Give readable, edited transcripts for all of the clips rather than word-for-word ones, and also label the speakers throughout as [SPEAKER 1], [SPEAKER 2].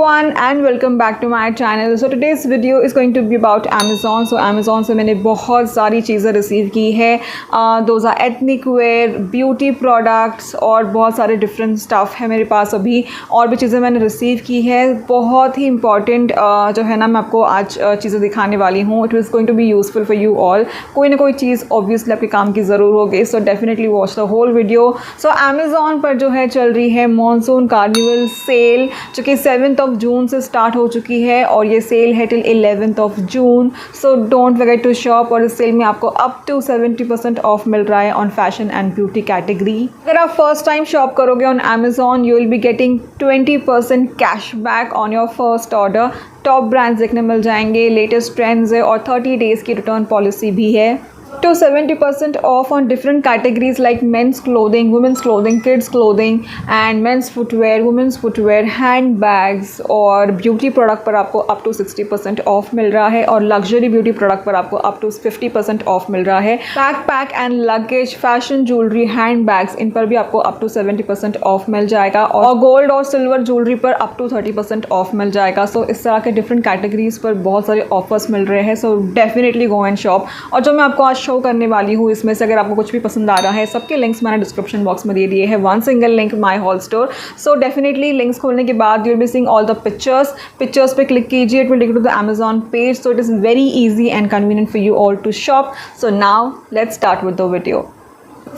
[SPEAKER 1] everyone and welcome back to my channel. So today's video is going to be about Amazon. So Amazon से मैंने बहुत सारी चीज़ें receive की है. Those are ethnic wear, beauty products और बहुत सारे different stuff है मेरे पास. अभी और भी चीज़ें मैंने रिसीव की है. बहुत ही important जो है ना मैं आपको आज चीज़ें दिखाने वाली हूँ. It is going to be useful for you all. कोई ना कोई चीज़ obviously आपके काम की ज़रूर होगी. So definitely watch the whole video. So Amazon पर जो है चल रही है मॉनसून कार्निवल सेल जो कि 7th of June से स्टार्ट हो चुकी है और ये सेल है till 11th of June. So don't forget to shop. और इस सेल में आपको अप टू 70% ऑफ मिल रहा है on fashion and beauty category. अगर आप फर्स्ट टाइम शॉप करोगे on Amazon you will be getting 20% cashback on your first order. Top brands देखने मिल जाएंगे, लेटेस्ट ट्रेंड्स है और 30 डेज़ की रिटर्न पॉलिसी भी है. To 70% off on different categories like men's clothing, women's clothing, kids clothing and men's footwear, women's footwear, handbags और beauty product पर आपको up to 60% off मिल रहा है और luxury beauty product पर आपको up to 50% off मिल रहा है. Backpack and luggage, fashion jewelry, handbags इन पर भी आपको up to 70% off मिल जाएगा और gold और silver jewelry पर up to 30% off मिल जाएगा. So इस तरह के different categories पर बहुत सारे offers मिल रहे हैं. So definitely go and shop. और जो मैं आपको आज शो करने वाली हूँ इसमें से अगर आपको कुछ भी पसंद आ रहा है सबके लिंक्स मैंने डिस्क्रिप्शन बॉक्स में दे दिए हैं. One single link my whole store. So definitely links खोलने के बाद you will be seeing all the pictures पे क्लिक कीजिए. It will take you to the Amazon page. So it is very easy and convenient for you all to shop. So now let's start with the video.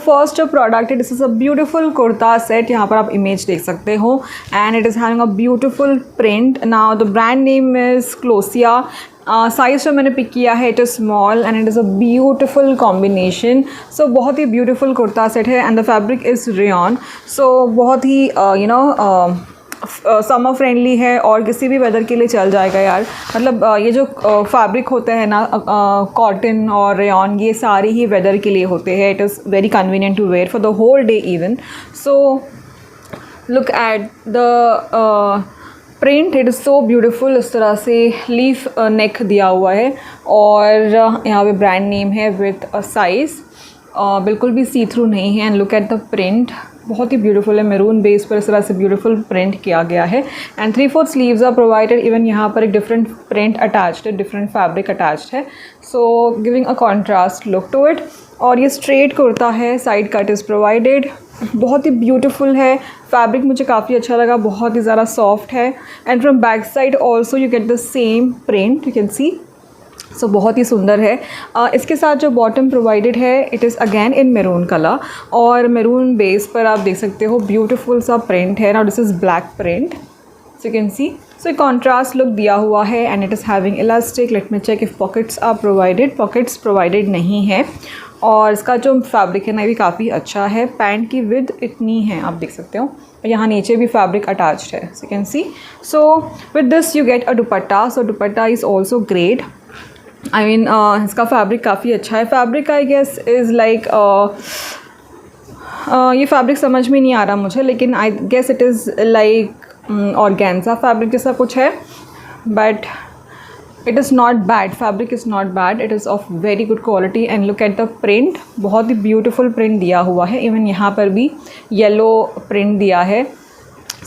[SPEAKER 1] First जो product है this is a beautiful kurta set. यहाँ पर आप image देख सकते हो and it is having a beautiful print. Now the brand name is Klosia. Size जो मैंने पिक किया है it is small and it is a beautiful combination. So बहुत ही ब्यूटीफुल कुर्ता सेट है and the fabric is rayon. So बहुत ही summer friendly है और किसी भी वेदर के लिए चल जाएगा यार. मतलब ये जो फैब्रिक होते हैं ना कॉटन और रेयॉन ये सारे ही वेदर के लिए होते हैं. It is very convenient to wear for the whole day even. So look at the print. It is so beautiful. इस तरह से लीफ नेक दिया हुआ है और यहाँ पे ब्रांड नेम है विथ अ साइज़. बिल्कुल भी सी थ्रू नहीं है. And look at the print बहुत ही ब्यूटीफुल है. मैरून बेस पर इस तरह से ब्यूटीफुल प्रिंट किया गया है and 3/4 sleeves are provided. Even यहाँ पर एक डिफरेंट प्रिंट अटैच्ड है, डिफरेंट फैब्रिक अटैच्ड है. So giving a contrast look to it. और ये स्ट्रेट कुर्ता है, साइड कट इज़ प्रोवाइडेड. बहुत ही ब्यूटीफुल है. फैब्रिक मुझे काफ़ी अच्छा लगा, बहुत ही ज़्यादा सॉफ्ट है. And from back side also you get the same print, you can see. So बहुत ही सुंदर है. इसके साथ जो बॉटम प्रोवाइडेड है it is again in maroon colour और मैरून बेस पर आप देख सकते हो ब्यूटीफुल सा प्रिंट है. Now this is black print so you can see. So एक कॉन्ट्रास्ट लुक दिया हुआ है and it is having elastic. Let me check if pockets are provided. Pockets provided नहीं है और इसका जो फैब्रिक है ना भी काफ़ी अच्छा है. पैंट की विद इतनी है आप देख सकते हो. यहाँ नीचे भी फैब्रिक अटैच्ड है so you can see. So with this you get a dupatta. So dupatta is also great. I mean इसका फैब्रिक काफ़ी अच्छा है. Fabric I guess is like ये फैब्रिक समझ में नहीं आ रहा मुझे लेकिन I guess it is like organza fabric जैसा कुछ है. But it is not bad. Fabric is not bad. It is of very good quality. And look at the print. बहुत ही ब्यूटीफुल प्रिंट दिया हुआ है. इवन यहाँ पर भी येलो प्रिंट दिया है.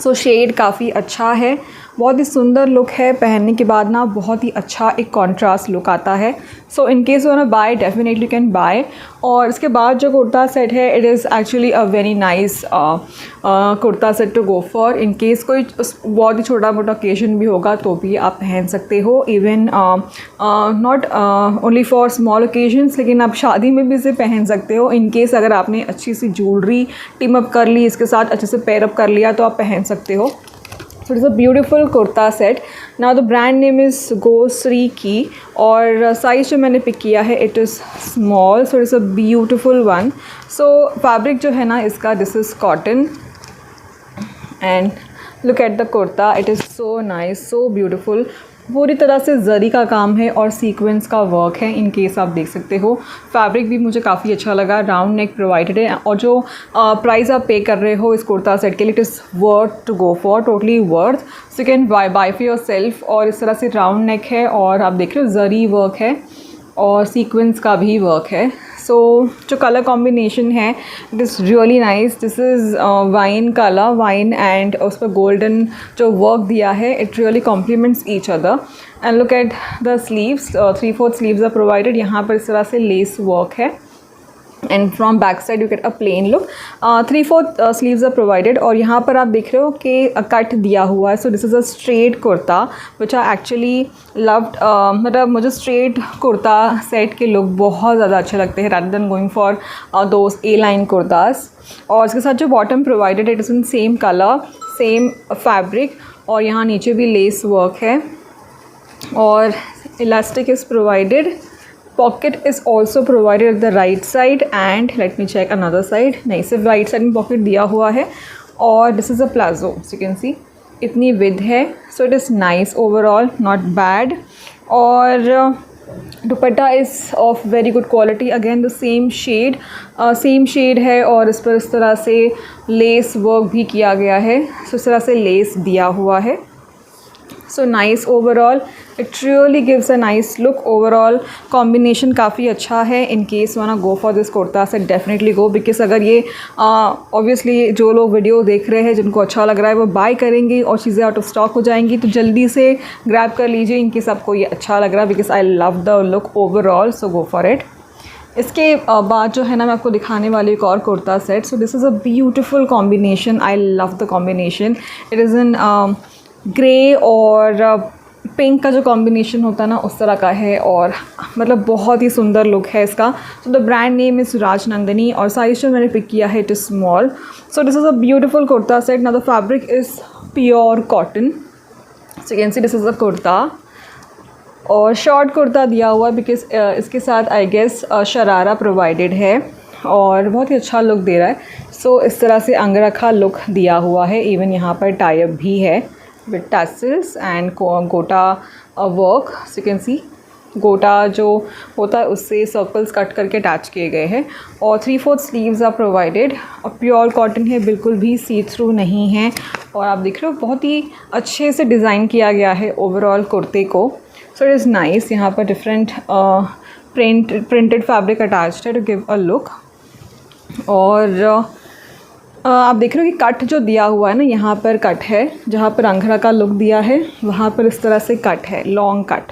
[SPEAKER 1] सो शेड काफ़ी अच्छा है. बहुत ही सुंदर लुक है. पहनने के बाद ना बहुत ही अच्छा एक कॉन्ट्रास्ट लुक आता है. So in case you want to buy definitely you can buy. और इसके बाद जो कुर्ता सेट है it is actually a very nice kurta set to go for. In case कोई बहुत ही छोटा मोटा ओकेजन भी होगा तो भी आप पहन सकते हो. Even not only for small occasions लेकिन आप शादी में भी इसे पहन सकते हो. इन केस अगर आपने अच्छी सी ज्वेलरी टीम अप कर ली इसके साथ अच्छे से पेयर अप कर लिया तो आप पहन सकते हो. So it is a beautiful kurta set. Now the brand name is GoSriKi और साइज़ जो मैंने पिक किया है it is small. So it is a beautiful one. So fabric जो है ना इसका this is cotton and look at the kurta. It is so nice, so beautiful. पूरी तरह से जरी का काम है और सीक्वेंस का वर्क है. इन केस आप देख सकते हो. फैब्रिक भी मुझे काफ़ी अच्छा लगा. राउंड नेक प्रोवाइडेड है और जो प्राइस आप पे कर रहे हो इस कुर्ता सेट के लिए it is worth to go for. Totally worth. So you can buy for yourself. और इस तरह से राउंड नेक है और आप देख रहे हो जरी वर्क है और सीक्वेंस का भी वर्क है. जो कलर कॉम्बिनेशन है it is really nice. This is wine colour, wine and उस पर गोल्डन जो वर्क दिया है it really compliments each other. And look at the sleeves, 3/4 sleeves are provided. यहाँ पर इस तरह से लेस वर्क है and from back side you get a plain look. 3/4 sleeves are provided. और यहाँ पर आप देख रहे हो कि कट दिया हुआ है. So this is a straight kurta which I actually loved. मतलब मुझे स्ट्रेट कुर्ता सेट के लुक बहुत ज़्यादा अच्छे लगते हैं rather than going for those A line kurtas. और इसके साथ जो bottom provided it is in same colour, same fabric, और यहाँ नीचे भी लेस वर्क है और elastic is provided. Pocket is also provided at the right side and let me check another side. नहीं, सिर्फ right side में pocket दिया हुआ है. और this is a palazzo, so you can see इतनी width है. So it is nice overall, not bad. और दुपट्टा is of very good quality. Again the same shade है और इस पर इस तरह से लेस वर्क भी किया गया है. So इस तरह से लेस दिया हुआ है. So nice overall, it really gives a nice look. Overall combination काफ़ी अच्छा है. In case you wanna go for this kurta set, definitely go, because अगर ये obviously जो लोग वीडियो देख रहे हैं जिनको अच्छा लग रहा है वो बाय करेंगे और चीज़ें आउट ऑफ स्टॉक हो जाएंगी, तो जल्दी से ग्रैब कर लीजिए इन केस आपको ये अच्छा लग रहा है, because I love the look overall, so go for it. इसके बाद जो है ना मैं आपको दिखाने वाली एक और kurta set. So this is a beautiful combination. I love the combination. It is in grey और पिंक का जो कॉम्बिनेशन होता है ना उस तरह का है और मतलब बहुत ही सुंदर लुक है इसका. So the brand name is Rajnandini और साइज जो मैंने पिक किया है it is small. So this is a beautiful kurta set. Now the fabric is pure cotton. So you can see this is अ कुर्ता और शॉर्ट कुर्ता दिया हुआ बिकॉज इसके साथ आई गेस शरारा प्रोवाइडेड है और बहुत ही अच्छा लुक दे रहा है. सो इस तरह से अंगरखा लुक दिया हुआ है. इवन यहाँ पर टाई-अप भी है with tassels and गोटा वर्क. सो यू कैन सी गोटा जो होता है उससे सर्कल्स कट करके अटैच किए गए हैं और 3/4 स्लीव्स आर प्रोवाइडेड और प्योर कॉटन है, बिल्कुल भी सी थ्रू नहीं है. और आप देख रहे हो बहुत ही अच्छे से डिज़ाइन किया गया है ओवरऑल कुर्ते को. सो इट इज़ नाइस. यहाँ पर डिफरेंट प्रिंटेड फैब्रिक अटैच्ड है टू गिव अ लुक. और आप देख रहे हो कि कट जो दिया हुआ है ना, यहाँ पर कट है, जहाँ पर अंगरा का लुक दिया है वहाँ पर इस तरह से कट है, लॉन्ग कट.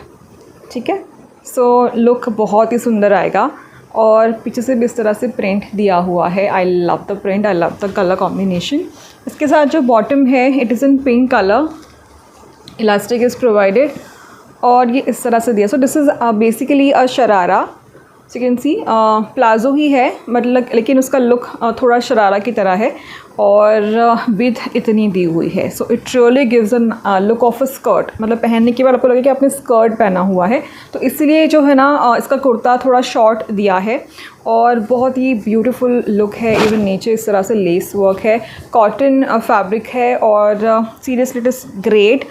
[SPEAKER 1] ठीक है. सो लुक बहुत ही सुंदर आएगा और पीछे से भी इस तरह से प्रिंट दिया हुआ है. I love the print, I love the colour combination. इसके साथ जो बॉटम है it is in pink colour, elastic is provided और ये इस तरह से दिया. So this is basically a sharara. So you can see palazzo ही है मतलब, लेकिन उसका लुक थोड़ा शरारा की तरह है और विथ इतनी दी हुई है. So it really gives a look of a skirt. मतलब पहनने के बाद आपको लगे कि आपने स्कर्ट पहना हुआ है. तो इसलिए जो है ना इसका कुर्ता थोड़ा शॉर्ट दिया है और बहुत ही ब्यूटीफुल लुक है. इवन नीचे इस तरह से लेस वर्क है, कॉटन फैब्रिक है और सीरियसली इट इज़ ग्रेट.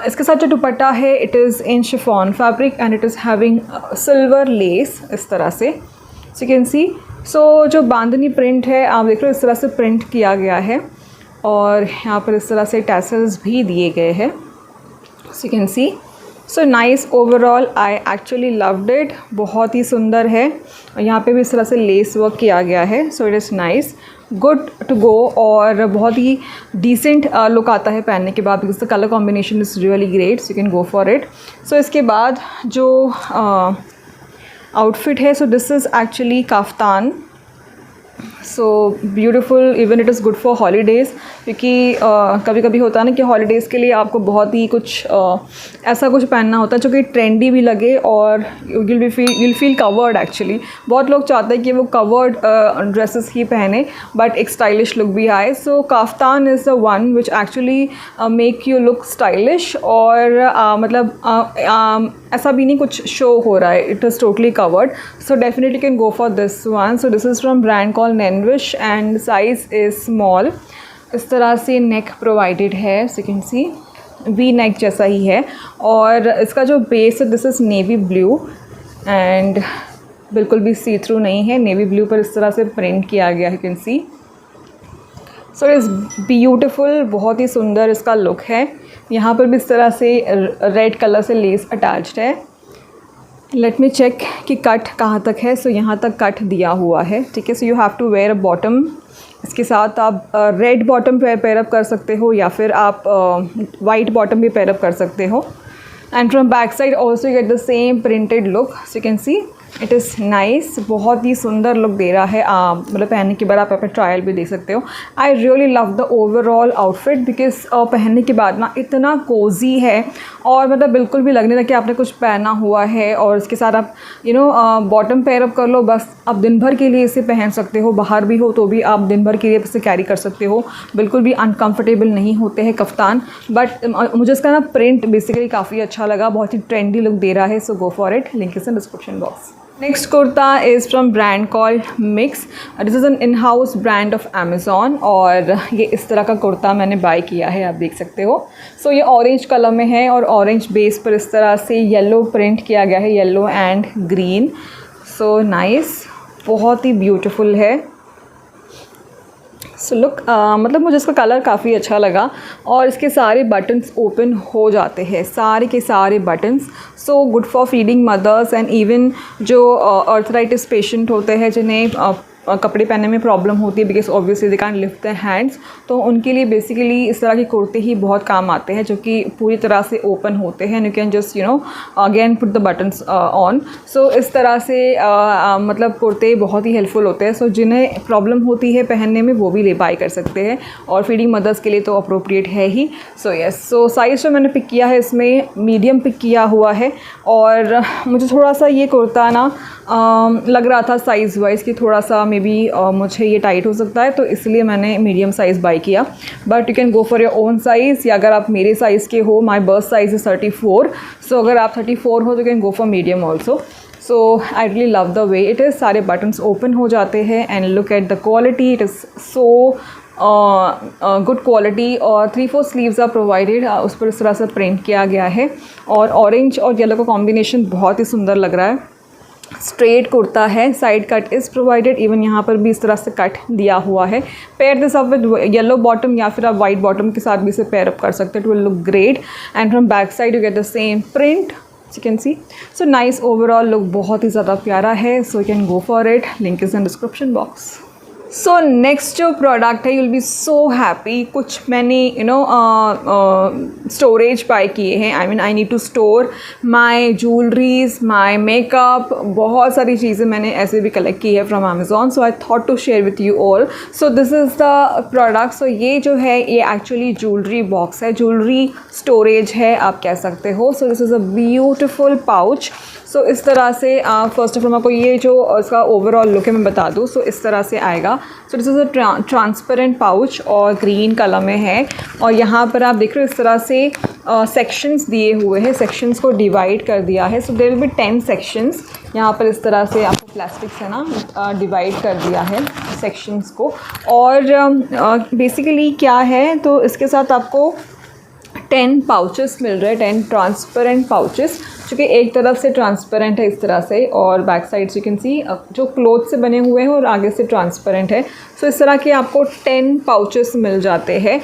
[SPEAKER 1] इसके साथ जो दुपट्टा है it is in chiffon fabric and it is having silver less इस तरह से. सो यू कैन सी. सो जो बांधनी प्रिंट है आप देख रहे हो इस तरह से प्रिंट किया गया है और यहाँ पर इस तरह से टैसल्स भी दिए गए हैं. So you can see. So nice overall. I actually loved it. बहुत ही सुंदर है और यहाँ पे भी इस तरह से लेस वर्क किया गया है. So it is nice, good to go और बहुत ही डिसेंट लुक आता है पहनने के बाद because the colour combination is really great. So you can go for it. So इसके बाद जो आउटफिट है, so this is actually kaftan. So beautiful. Even it is good for holidays क्योंकि कभी कभी होता है ना कि हॉलीडेज़ के लिए आपको बहुत ही कुछ ऐसा कुछ पहनना होता है जो कि ट्रेंडी भी लगे और विल फील कवर्ड. एक्चुअली बहुत लोग चाहते हैं कि वो कवर्ड ड्रेसेस ही पहने बट एक स्टाइलिश लुक भी आए. So kaftan is the one which actually make you look stylish और मतलब ऐसा भी नहीं कुछ शो हो रहा है. It is totally covered. So definitely can go for this one. So this is from brand call NAINVISH and size is small. इस तरह से नेक प्रोवाइडेड है. So you can C V neck जैसा ही है और इसका जो बेस है this is navy blue and बिल्कुल भी सी थ्रू नहीं है. नेवी ब्लू पर इस तरह से प्रिंट किया गया है. You can see. So is beautiful. बहुत ही सुंदर इसका लुक है. यहाँ पर भी इस तरह से रेड कलर से लेस अटैच्ड है लेट मी चेक कि कट कहाँ तक है। सो यहाँ तक कट दिया हुआ है, ठीक है। So you have to wear a bottom. इसके साथ आप रेड बॉटम पेयरअप कर सकते हो या फिर आप वाइट बॉटम भी पेयरअप कर सकते हो। And from back side also get the same printed look. So you can see it is nice, बहुत ही सुंदर लुक दे रहा है। मतलब पहनने के बाद आप अपना ट्रायल भी दे सकते हो। I really love the overall outfit because पहनने के बाद ना इतना कोजी है और मतलब बिल्कुल भी लगने लगे कि आपने कुछ पहना हुआ है। और इसके साथ आप बॉटम पेयरअप कर लो, बस आप दिन भर के लिए इसे पहन सकते हो। बाहर भी हो तो भी आप दिन भर के लिए इसे कैरी कर सकते हो, बिल्कुल भी अनकम्फर्टेबल नहीं होते हैं कफ्तान। बट मुझे इसका ना प्रिंट बेसिकली काफ़ी अच्छा लगा, बहुत ही ट्रेंडी लुक दे रहा है। So go for it, link is in description box. Next kurta is from brand called Myx. This is an in house brand of Amazon और ये इस तरह का कुर्ता मैंने बाय किया है, आप देख सकते हो। सो ये ऑरेंज कलर में है और ऑरेंज बेस पर इस तरह से येलो प्रिंट किया गया है, yellow and green. So nice, बहुत ही ब्यूटीफुल है। सो लुक मतलब मुझे इसका कलर काफ़ी अच्छा लगा और इसके सारे बटन्स ओपन हो जाते हैं, सारे के सारे buttons. So good for feeding mothers and even जो आर्थराइटिस पेशेंट होते हैं जिन्हें कपड़े पहनने में प्रॉब्लम होती है because obviously they can't lift their hands, तो उनके लिए बेसिकली इस तरह के कुर्ते ही बहुत काम आते हैं जो कि पूरी तरह से ओपन होते हैं। You can just again put the buttons on. So इस तरह से मतलब कुर्ते बहुत ही हेल्पफुल होते हैं। सो जिन्हें प्रॉब्लम होती है पहनने में वो भी ले बाय कर सकते हैं और फीडिंग मदर्स के लिए तो अप्रोप्रिएट है ही। सो यस, सो साइज़ जो मैंने पिक किया है इसमें मीडियम पिक किया हुआ है और मुझे थोड़ा सा ये कुर्ता ना लग रहा था साइज़ वाइज कि थोड़ा सा मे बी मुझे ये टाइट हो सकता है, तो इसलिए मैंने मीडियम साइज़ बाय किया। But you can go for your own size, या अगर आप मेरे साइज़ के हो, माई बर्थ साइज़ इज़ 34। सो अगर आप 34 हो तो can go for medium also. So I really love the way it is. सारे बटन्स ओपन हो जाते हैं and look at the quality, it is so good quality. और 3/4 स्लीव्स आर प्रोवाइडेड, उस पर इस तरह से प्रिंट किया गया है और ऑरेंज और येलो का कॉम्बिनेशन बहुत ही सुंदर लग रहा है। स्ट्रेट कुर्ता है, side cut is provided, even यहाँ पर भी इस तरह से कट दिया हुआ है। Pair this up with yellow bottom या फिर आप वाइट बॉटम के साथ भी इसे पेयर अप कर सकते हैं, it will look great. And from back side you get the same print, you can see. So nice, overall look बहुत ही ज़्यादा प्यारा है। So you can go for it, link is in description box. So next जो product है you will be so happy. कुछ मैंने storage buy किए हैं, I mean I need to store my jewelleries, my makeup, बहुत सारी चीज़ें मैंने ऐसे भी कलेक्ट की है from Amazon. So I thought to share with you all. So this is the product. So ये जो है ये एक्चुअली ज्वेलरी बॉक्स है, ज्वेलरी स्टोरेज है आप कह सकते हो। So this is a beautiful pouch. So इस तरह से फर्स्ट ऑफ ऑल आपको ये जो इसका ओवरऑल लुक है मैं बता दूँ। सो इस तरह से आएगा। सो this is a transparent pouch और ग्रीन कलर में है और यहाँ पर आप देख रहे हो इस तरह से सेक्शंस दिए हुए हैं, सेक्शंस को डिवाइड कर दिया है। So there will be 10 sections. यहाँ पर इस तरह से आपको प्लास्टिक से ना डिवाइड कर दिया है सेक्शंस को। और बेसिकली क्या है, तो इसके साथ आपको 10 पाउचेस मिल रहे हैं, 10 ट्रांसपेरेंट पाउचेस, जो कि एक तरफ से ट्रांसपेरेंट है इस तरह से और बैक साइड से यू कैन सी जो क्लोथ से बने हुए हैं और आगे से ट्रांसपेरेंट है। सो इस तरह के आपको 10 पाउचेस मिल जाते हैं।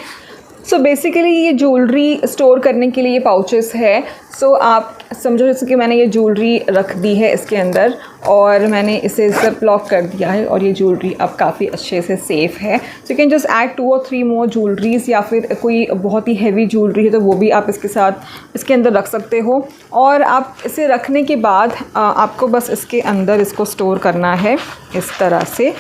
[SPEAKER 1] सो बेसिकली ये ज्वेलरी स्टोर करने के लिए पाउचेस है। सो आप समझो जैसे कि मैंने ये ज्वेलरी रख दी है इसके अंदर और मैंने इसे ज़िप लॉक कर दिया है और ये ज्वेलरी अब काफ़ी अच्छे से सेफ़ है। So you can just add 2 और 3 मोर ज्वेलरीज, या फिर कोई बहुत ही हैवी ज्वेलरी है तो वो भी आप इसके साथ इसके अंदर रख सकते हो। और आप इसे रखने के बाद आपको बस इसके अंदर इसको स्टोर करना है इस तरह से,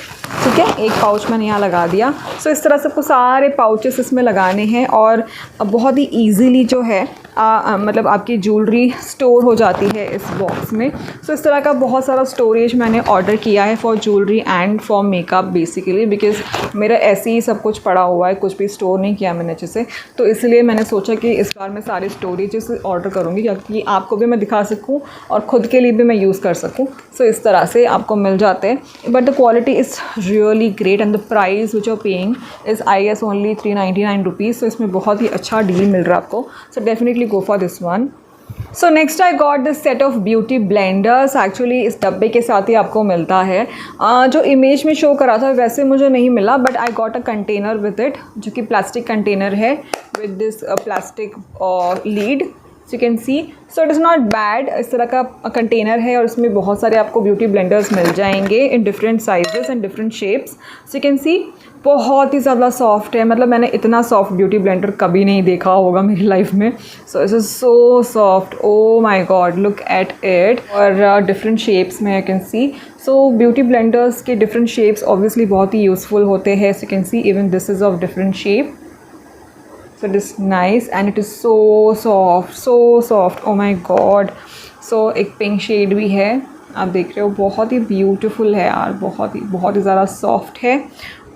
[SPEAKER 1] ठीक है। एक पाउच मैंने यहाँ लगा दिया। सो इस तरह से आपको सारे पाउचेस इसमें लगाने हैं और बहुत ही ईजीली जो है मतलब आपकी ज्वेलरी स्टोर हो जाती है इस बॉक्स में। सो इस तरह का बहुत सारा स्टोरेज मैंने ऑर्डर किया है for jewellery and for makeup basically, because मेरा ऐसे ही सब कुछ पड़ा हुआ है, कुछ भी स्टोर नहीं किया मैंने अच्छे से। तो इसलिए मैंने सोचा कि इस बार मैं सारे स्टोरेजेस ऑर्डर करूँगी ताकि आपको भी मैं दिखा सकूँ और ख़ुद के लिए भी मैं यूज़ कर सकूँ। सो इस तरह से आपको मिल जाते हैं, but the quality is really great and the price which are paying is I guess only 399 rupees. So इसमें बहुत ही अच्छा डील मिल रहा है आपको। So definitely go for this one. So next I got this set of beauty blenders. Actually इस डब्बे के साथ ही आपको मिलता है। जो इमेज में शो करा था वैसे मुझे नहीं मिला, but I got a container with it, जो कि प्लास्टिक कंटेनर है with this plastic lead. You can see, so it is not bad. इस तरह का कंटेनर है और इसमें बहुत सारे आपको ब्यूटी ब्लेंडर्स मिल जाएंगे in different sizes and different shapes. So you can सी बहुत ही ज़्यादा सॉफ्ट है, मतलब मैंने इतना सॉफ्ट ब्यूटी ब्लेंडर कभी नहीं देखा होगा मेरी लाइफ में। So it is so soft, oh my god, look at it. और डिफरेंट शेप्स में you can see. So beauty blenders के डिफरेंट शेप्स ऑब्वियसली बहुत ही यूज़फुल होते हैं। So you can see even this is of different shape. So it is nice and it is so soft, oh my god। so एक pink shade भी है, आप देख रहे हो, बहुत ही ब्यूटीफुल है यार, बहुत ही ज़्यादा सॉफ्ट है।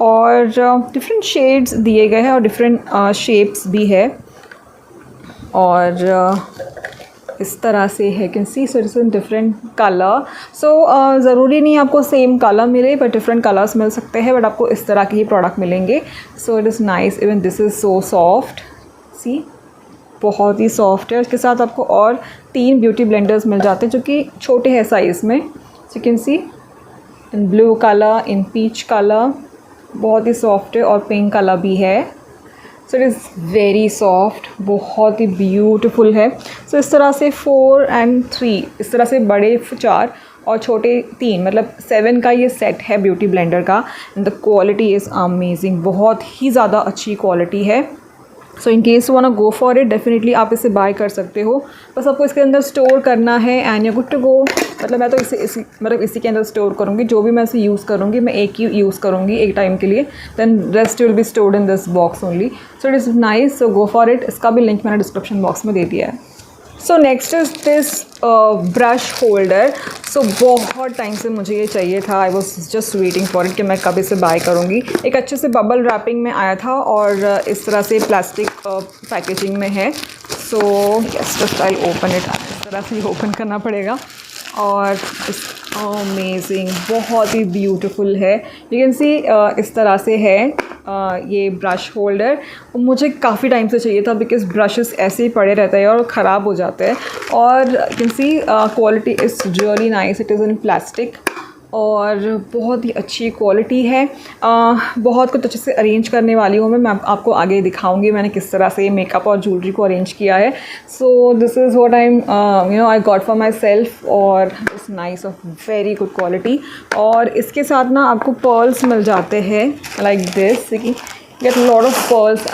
[SPEAKER 1] और डिफरेंट शेड्स दिए गए हैं और डिफरेंट शेप्स भी है। और इस तरह से है, can see. So it's in different colour. So ज़रूरी नहीं आपको सेम कलर मिले, बट डिफरेंट कलर्स मिल सकते हैं, बट आपको इस तरह के ही प्रोडक्ट मिलेंगे। So it is nice, even this is so soft, see बहुत ही सॉफ्ट है। उसके साथ आपको और 3 ब्यूटी ब्लेंडर्स मिल जाते हैं जो कि छोटे हैं साइज़ में। So you can see in blue colour, in peach colour, बहुत ही सॉफ्ट है, और पिंक कलर भी है। So it is very soft, बहुत ही ब्यूटीफुल है। सो इस तरह से 4 and 3, इस तरह से बड़े 4 और छोटे 3, मतलब 7 का ये सेट है ब्यूटी ब्लेंडर का। And the quality is amazing, बहुत ही ज़्यादा अच्छी क्वालिटी है। So in case you want go for it, definitely आप इसे बाय कर सकते हो। बस आपको इसके अंदर स्टोर करना है and you good to go. मतलब मैं तो इसी के अंदर स्टोर करूँगी, जो भी मैं इसे यूज़ करूँगी मैं एक ही यूज़ करूँगी एक टाइम के लिए, then rest will be stored in this box only. So it is nice, so go for it. इसका भी लिंक मैंने डिस्क्रिप्शन बॉक्स में दे दिया है। So next is this brush holder. So बहुत टाइम से मुझे ये चाहिए था, I was just waiting for it कि मैं कब इसे बाय करूँगी। एक अच्छे से बबल रैपिंग में आया था और इस तरह से प्लास्टिक पैकेजिंग में है। So yes, just I open it, इस तरह से ओपन करना पड़ेगा। और अमेजिंग, बहुत ही ब्यूटीफुल है। यू कैन सी इस तरह से है ये ब्रश होल्डर। मुझे काफ़ी टाइम से चाहिए था बिकॉज ब्रशेस ऐसे ही पड़े रहते हैं और ख़राब हो जाते हैं। और you can C quality is really nice, it is in plastic और बहुत ही अच्छी क्वालिटी है। बहुत कुछ अच्छे से अरेंज करने वाली हूँ मैं आपको आगे दिखाऊंगी मैंने किस तरह से मेकअप और ज्वेलरी को अरेंज किया है। So this is what I got for myself और it's nice, of very good quality. और इसके साथ ना आपको पर्ल्स मिल जाते हैं like this, get lot of pearls.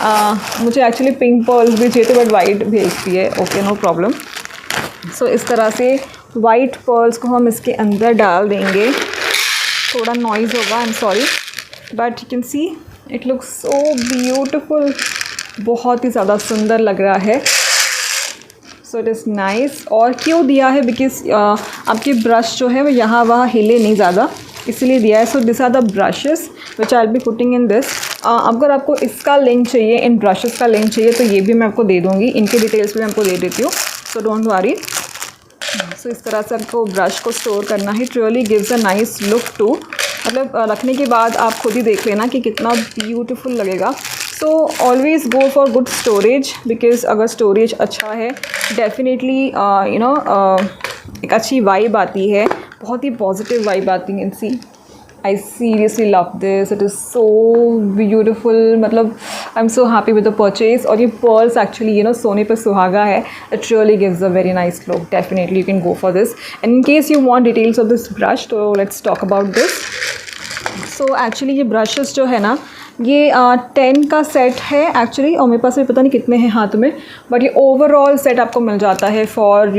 [SPEAKER 1] मुझे एक्चुअली पिंक पर्ल्स भी चाहिए थे बट वाइट भेजती है, ओके नो प्रॉब्लम। सो इस तरह से वाइट पर्ल्स को हम इसके अंदर डाल देंगे। थोड़ा नॉइज़ होगा, आई am sorry, but you can see it looks so beautiful, बहुत ही ज़्यादा सुंदर लग रहा है। So it is nice. और क्यों दिया है, बिकॉज आपकी ब्रश जो है वो यहाँ वहाँ हिले नहीं ज़्यादा, इसलिए दिया है। So this are the brushes which I will be putting in this. अगर आपको इसका लिंक चाहिए, इन ब्रशेस का लिंक चाहिए, तो ये भी मैं आपको दे दूँगी, इनके डिटेल्स भी मैं आपको दे देती हूँ, सो डोंट वरी। सो इस तरह से आपको ब्रश को स्टोर करना है। It really gives a nice look to, मतलब रखने के बाद आप खुद ही देख लेना कि कितना ब्यूटीफुल लगेगा। So always go for good storage, because अगर स्टोरेज अच्छा है डेफिनेटली एक अच्छी वाइब आती है, बहुत ही पॉजिटिव वाइब आती है। सी I seriously love this, it is so beautiful, मतलब I'm so happy with the purchase। और ये pearls actually सोने पर सुहागा है, it really gives a very nice look, definitely you can go for this। and in case you want details of this brush, तो let's talk about this। so actually ये brushes जो है ना, ये 10 का सेट है एक्चुअली, और मेरे पास भी पता नहीं कितने हैं हाथ में, बट ये ओवरऑल सेट आपको मिल जाता है फॉर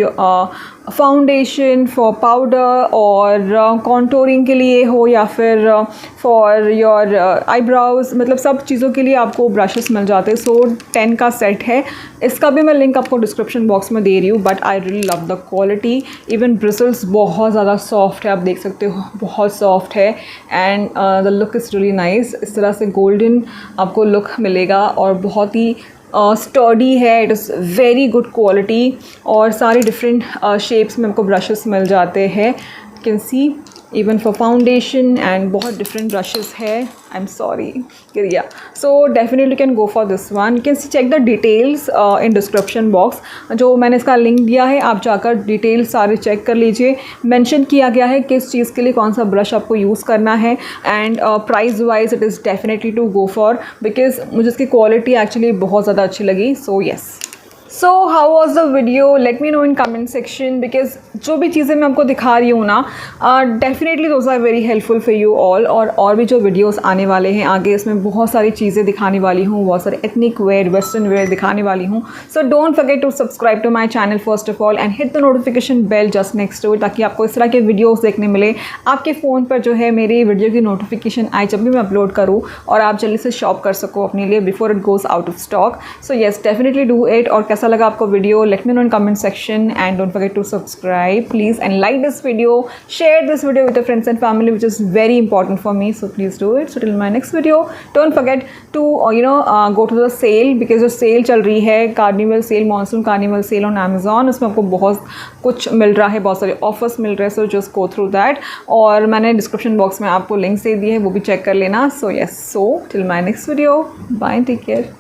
[SPEAKER 1] फाउंडेशन, फॉर पाउडर और कॉन्टोरिंग के लिए हो, या फिर फॉर योर आईब्राउज़, मतलब सब चीज़ों के लिए आपको ब्रशेस मिल जाते हैं। सो 10 का सेट है, इसका भी मैं लिंक आपको डिस्क्रिप्शन बॉक्स में दे रही हूँ। But I really love the quality, even bristles बहुत ज़्यादा सॉफ्ट है, आप देख सकते हो बहुत सॉफ्ट है। And the look is really nice, इस तरह से गोल्डन आपको लुक मिलेगा और बहुत ही स्टर्डी है, it is very good quality. और सारे डिफरेंट शेप्स में आपको ब्रशेस मिल जाते हैं, you can see even for foundation, and बहुत डिफरेंट ब्रशेस है। I am sorry yeah, so definitely can go for this one. You can see check the details in description box, जो मैंने इसका लिंक दिया है, आप जाकर डिटेल्स सारे चेक कर लीजिए। मेंशन किया गया है किस चीज़ के लिए कौन सा ब्रश आपको यूज़ करना है, and price wise it is definitely to go for, because मुझे इसकी क्वालिटी एक्चुअली बहुत ज़्यादा अच्छी लगी। So yes, so how was the video, let me know in comment section, because जो भी चीज़ें मैं आपको दिखा रही हूँ ना, definitely those are very helpful for you all. और भी जो वीडियोस आने वाले हैं आगे, इसमें बहुत सारी चीज़ें दिखाने वाली हूँ, बहुत सारे एथनिक वेयर, वेस्टर्न वेयर दिखाने वाली हूँ। So don't forget to subscribe to my channel first of all and hit the notification bell just next to it, ताकि आपको इस तरह के वीडियोज़ देखने मिले आपके फ़ोन पर जो है मेरी वीडियो की नोटिफिकेशन आए जब भी मैं अपलोड करूँ, और आप जल्दी से शॉप कर सको अपने लिए before it goes out of stock. So yes, definitely do it. और कैसा लगा आपको video, let me know in comment section and don't forget to subscribe please and like this video, share this video with your friends and family, which is very important for me, so please do it. So till my next video, don't forget to go to the sale, because जो sale चल रही है, carnival sale, monsoon carnival sale on Amazon, उसमें आपको बहुत कुछ मिल रहा है, बहुत सारे ऑफर्स मिल रहे हैं। So just go through that, और मैंने डिस्क्रिप्शन बॉक्स में आपको लिंक्स दे दिए हैं, वो भी चेक कर लेना। So yes, so till my next video, bye, take care.